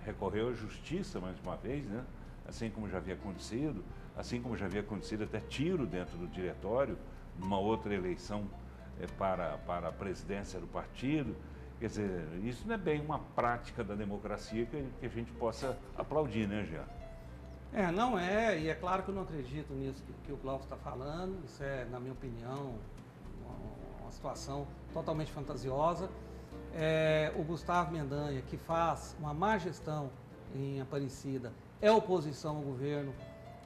recorreu à justiça mais uma vez, né? Assim como já havia acontecido, até tiro dentro do diretório, numa outra eleição para a presidência do partido. Quer dizer, isso não é bem uma prática da democracia que a gente possa aplaudir, né, Jean? Não é, e é claro que eu não acredito nisso que o Clóvis está falando. Isso é, na minha opinião, uma situação totalmente fantasiosa. O Gustavo Mendanha, que faz uma má gestão em Aparecida, é oposição ao governo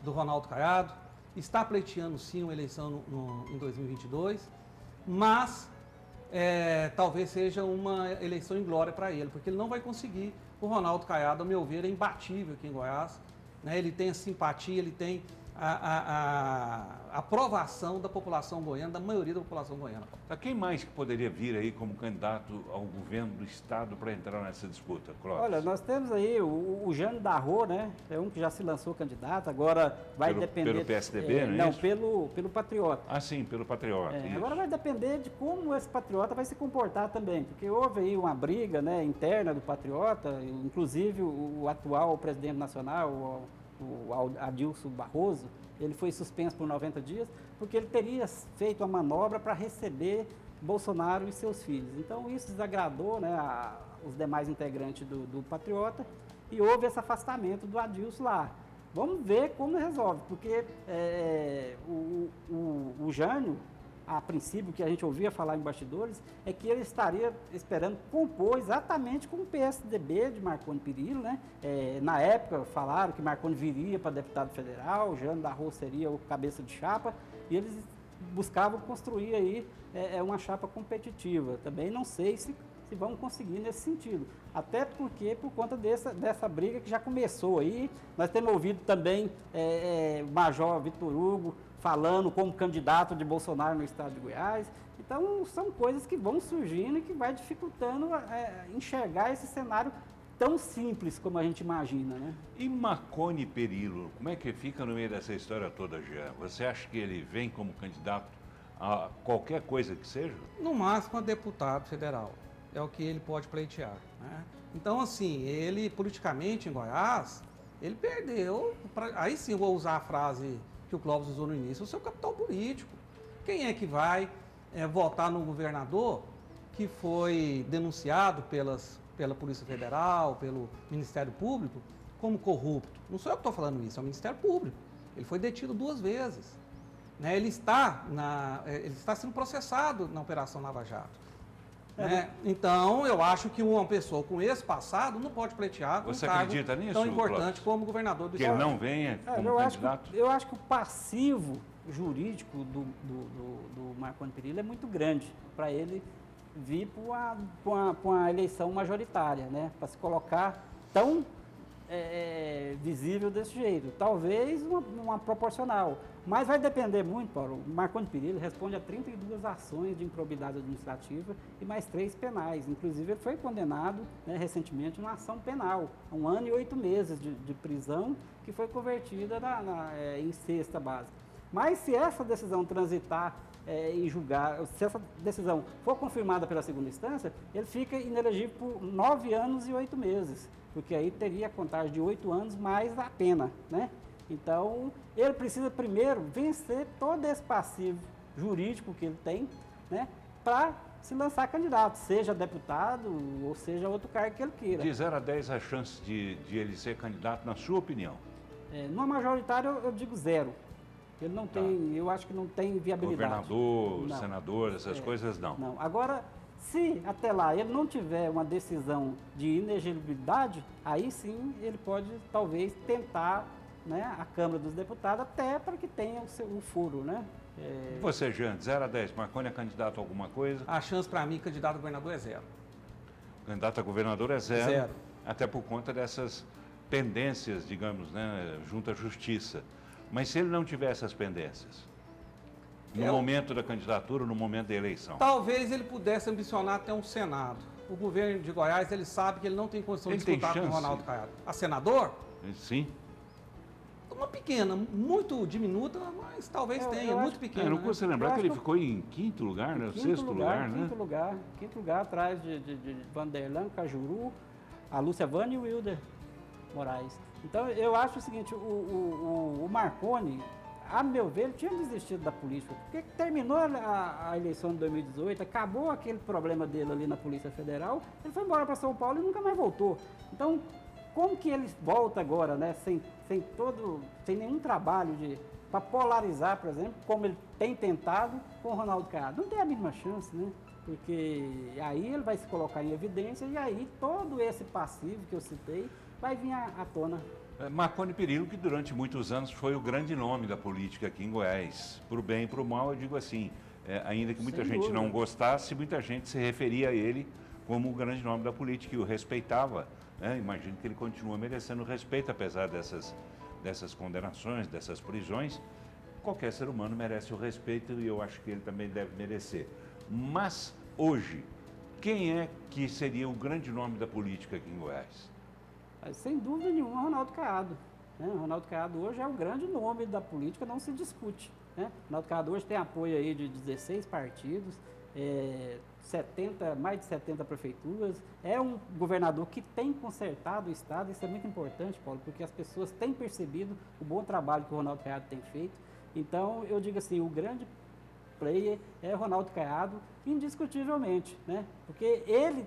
do Ronaldo Caiado, está pleiteando sim uma eleição em 2022, mas talvez seja uma eleição em glória para ele, porque ele não vai conseguir. O Ronaldo Caiado, a meu ver, é imbatível aqui em Goiás, né? Ele tem a simpatia, ele tem a aprovação da população goiana, da maioria da população goiana. Quem mais que poderia vir aí como candidato ao governo do estado para entrar nessa disputa, Clóvis? Olha, nós temos aí o Jânio Darro, né? É um que já se lançou candidato, agora vai depender... Pelo PSDB, não é isso? Pelo Patriota. Ah, sim, pelo Patriota. Agora vai depender de como esse Patriota vai se comportar também, porque houve aí uma briga, né, interna do Patriota, inclusive o atual presidente nacional, o Adilson Barroso, ele foi suspenso por 90 dias, porque ele teria feito a manobra para receber Bolsonaro e seus filhos. Então, isso desagradou, né, os demais integrantes do Patriota e houve esse afastamento do Adilson lá. Vamos ver como resolve, porque o Jânio, a princípio, que a gente ouvia falar em bastidores, é que ele estaria esperando compor exatamente com o PSDB de Marconi Perillo, né? Na época falaram que Marconi viria para deputado federal, Jânio Darro seria o cabeça de chapa, e eles buscavam construir aí uma chapa competitiva. Também não sei se vão conseguir nesse sentido, até porque por conta dessa briga que já começou aí. Nós temos ouvido também o Major Vitor Hugo falando como candidato de Bolsonaro no estado de Goiás. Então, são coisas que vão surgindo e que vai dificultando enxergar esse cenário tão simples como a gente imagina, né? E Marconi Perillo, como é que fica no meio dessa história toda, Jean? Você acha que ele vem como candidato a qualquer coisa que seja? No máximo a deputado federal. É o que ele pode pleitear, né? Então, assim, ele politicamente em Goiás, ele perdeu, aí sim eu vou usar a frase que o Clóvis usou no início, o seu capital político. Quem é que vai votar no governador que foi denunciado pela Polícia Federal, pelo Ministério Público, como corrupto? Não sou eu que estou falando isso, é o Ministério Público. Ele foi detido 2 vezes, né? Ele está sendo processado na Operação Lava Jato. Então, eu acho que uma pessoa com esse passado não pode pleitear um cargo tão importante como governador do estado. Que ele não venha como candidato? Eu acho que o passivo jurídico do Marconi Perillo é muito grande para ele vir para uma eleição majoritária, né? Para se colocar tão visível desse jeito. Talvez uma proporcional. Mas vai depender muito, Paulo. O Marconi Perillo responde a 32 ações de improbidade administrativa e mais 3 penais. Inclusive, ele foi condenado, né, recentemente numa ação penal, a 1 ano e 8 meses de prisão, que foi convertida em cesta básica. Mas se essa decisão transitar em julgar, se essa decisão for confirmada pela segunda instância, ele fica inelegível por 9 anos e 8 meses, porque aí teria a contagem de 8 anos mais a pena, né? Então, ele precisa primeiro vencer todo esse passivo jurídico que ele tem, né, para se lançar candidato, seja deputado ou seja outro cargo que ele queira. De 0 a 10 a chance de ele ser candidato, na sua opinião? Numa majoritária eu digo 0. Ele não tem, eu acho que não tem viabilidade. Governador, não. senador, essas coisas não. Não. Agora, se até lá ele não tiver uma decisão de inelegibilidade, aí sim ele pode talvez tentar, né, a Câmara dos Deputados, até para que tenha o furo, né? E você, Jean, de 0 a 10, Marconi é candidato a alguma coisa? A chance para mim, candidato a governador, é 0. Candidato a governador é 0. 0. Até por conta dessas pendências, digamos, né, junto à justiça. Mas se ele não tiver essas pendências, no momento da candidatura, no momento da eleição? Talvez ele pudesse ambicionar até um Senado. O governo de Goiás, ele sabe que ele não tem condição de disputar com o Ronaldo Caiado. A senador? Sim. Uma pequena, muito diminuta, mas talvez tenha, muito pequena. Não custa né? lembrar que ele ficou em 5º lugar, né? 6º lugar, né? Quinto lugar, atrás de Vanderlan, Cajuru, a Lúcia Vânia e o Wilder Moraes. Então, eu acho o seguinte, o Marconi, a meu ver, ele tinha desistido da política, porque terminou a eleição de 2018, acabou aquele problema dele ali na Polícia Federal, ele foi embora para São Paulo e nunca mais voltou. Então, como que ele volta agora, né, sem nenhum trabalho para polarizar, por exemplo, como ele tem tentado com o Ronaldo Caiado? Não tem a mínima chance, né? Porque aí ele vai se colocar em evidência e aí todo esse passivo que eu citei vai vir à tona. Marconi Perillo, que durante muitos anos foi o grande nome da política aqui em Goiás. Para o bem e para o mal, eu digo assim, ainda que muita gente não gostasse, muita gente se referia a ele como o grande nome da política e o respeitava. Imagino que ele continua merecendo respeito, apesar dessas condenações, dessas prisões. Qualquer ser humano merece o respeito e eu acho que ele também deve merecer. Mas, hoje, quem é que seria o grande nome da política aqui em Goiás? Sem dúvida nenhuma, Ronaldo Caiado. O Ronaldo Caiado hoje é o grande nome da política, não se discute. Ronaldo Caiado hoje tem apoio aí de 16 partidos, mais de 70 prefeituras, é um governador que tem consertado o Estado, isso é muito importante, Paulo, porque as pessoas têm percebido o bom trabalho que o Ronaldo Caiado tem feito. Então, eu digo assim, o grande player é o Ronaldo Caiado, indiscutivelmente, né? Porque ele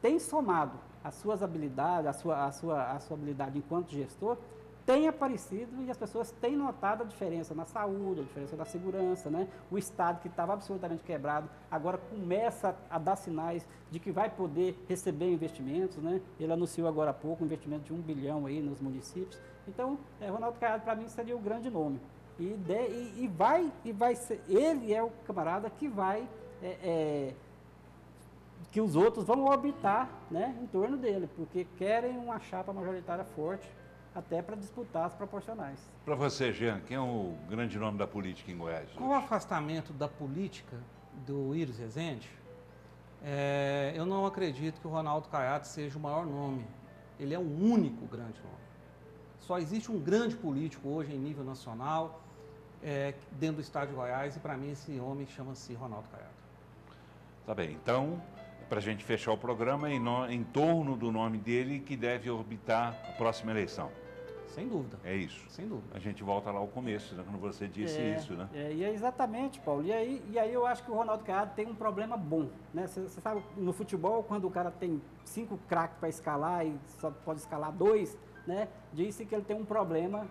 tem somado as suas habilidades, a sua habilidade enquanto gestor, tem aparecido e as pessoas têm notado a diferença na saúde, a diferença na segurança, né? O Estado que estava absolutamente quebrado, agora começa a dar sinais de que vai poder receber investimentos, né? Ele anunciou agora há pouco um investimento de 1 bilhão aí nos municípios. Então, Ronaldo Caiado, para mim, seria o grande nome. E vai ser, ele é o camarada que vai, que os outros vão orbitar, né, em torno dele, porque querem uma chapa majoritária forte, até para disputar as proporcionais. Para você, Jean, quem é o grande nome da política em Goiás hoje? Com o afastamento da política do Íris Rezende, eu não acredito que o Ronaldo Caiado seja o maior nome. Ele é o único grande nome. Só existe um grande político hoje em nível nacional, dentro do estado de Goiás, e para mim esse homem chama-se Ronaldo Caiado. Tá bem, então, para a gente fechar o programa, em torno do nome dele que deve orbitar a próxima eleição. Sem dúvida. É isso. Sem dúvida. A gente volta lá ao começo, né, quando você disse isso, né? E é exatamente, Paulo. E aí eu acho que o Ronaldo Caiado tem um problema bom, né? Você sabe, no futebol, quando o cara tem 5 craques para escalar e só pode escalar 2, né? Disse que ele tem um problema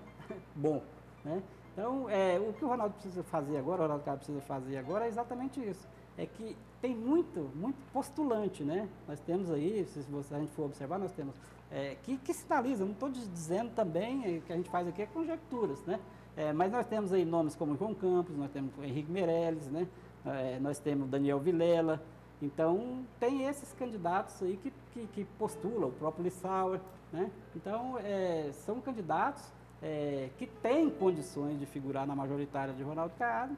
bom, né? Então, o que o Ronaldo precisa fazer agora, o Ronaldo Caiado precisa fazer agora é exatamente isso. É que tem muito postulante, né? Nós temos aí, se a gente for observar, nós temos que sinaliza, não estou dizendo também que a gente faz aqui é conjecturas, né? Mas nós temos aí nomes como João Campos, nós temos Henrique Meirelles, né? Nós temos Daniel Vilela. Então, tem esses candidatos aí que postulam, o próprio Lissauer, né? Então, são candidatos que têm condições de figurar na majoritária de Ronaldo Caiado,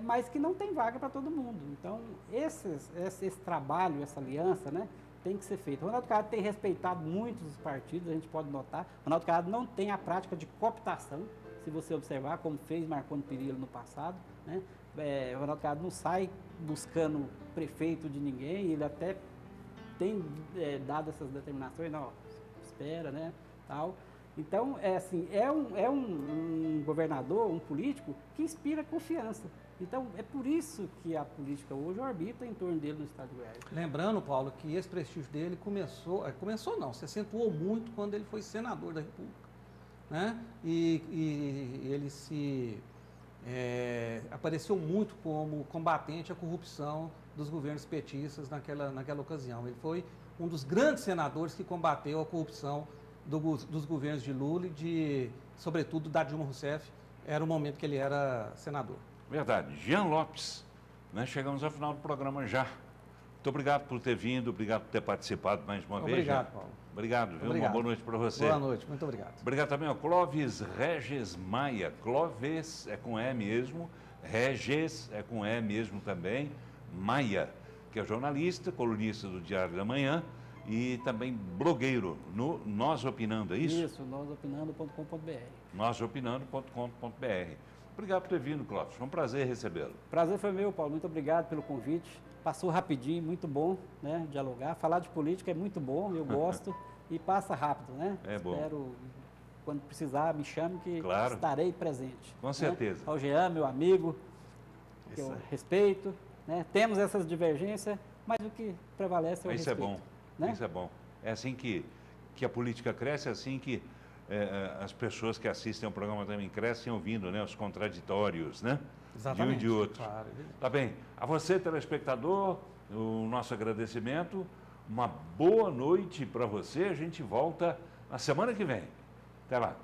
mas que não tem vaga para todo mundo. Então, esse trabalho, essa aliança, né, tem que ser feito. O Ronaldo Caiado tem respeitado muitos os partidos, a gente pode notar. O Ronaldo Caiado não tem a prática de cooptação, se você observar, como fez Marconi Perillo no passado, né? O Ronaldo Caiado não sai buscando prefeito de ninguém, ele até tem dado essas determinações, não, espera, né, tal. Então, um governador, um político que inspira confiança. Então, é por isso que a política hoje orbita em torno dele no estado de Goiás. Lembrando, Paulo, que esse prestígio dele começou não, se acentuou muito quando ele foi senador da República, né? E ele apareceu muito como combatente à corrupção dos governos petistas naquela ocasião. Ele foi um dos grandes senadores que combateu a corrupção dos governos de Lula e, sobretudo, da Dilma Rousseff. Era o momento que ele era senador. Verdade. Jean Lopes, né? Chegamos ao final do programa já. Muito obrigado por ter vindo, obrigado por ter participado mais uma vez. Obrigado, Paulo. Obrigado, viu? Obrigado. Uma boa noite para você. Boa noite, muito obrigado. Obrigado também ao Clóvis Regis Maia. Clóvis é com E mesmo, Regis é com E mesmo também, Maia, que é jornalista, colunista do Diário da Manhã e também blogueiro no Nós Opinando, é isso? Isso, nosopinando.com.br. Nosopinando.com.br. Obrigado por ter vindo, Clóvis. Foi um prazer recebê-lo. Prazer foi meu, Paulo. Muito obrigado pelo convite. Passou rapidinho, muito bom, né? Dialogar. Falar de política é muito bom, eu gosto. E passa rápido, né? É bom. Espero, quando precisar, me chame que Claro. estarei presente. Com né? certeza. Ao Jean, meu amigo, que Isso eu aí. respeito. Né? Temos essas divergências, mas o que prevalece é o Isso respeito. é bom. Né? Isso é bom. É assim que a política cresce, é assim que as pessoas que assistem ao programa também crescem ouvindo, né, os contraditórios, né? Exatamente. De um e de outro. Claro. Tá bem. A você, telespectador, o nosso agradecimento. Uma boa noite para você. A gente volta na semana que vem. Até lá.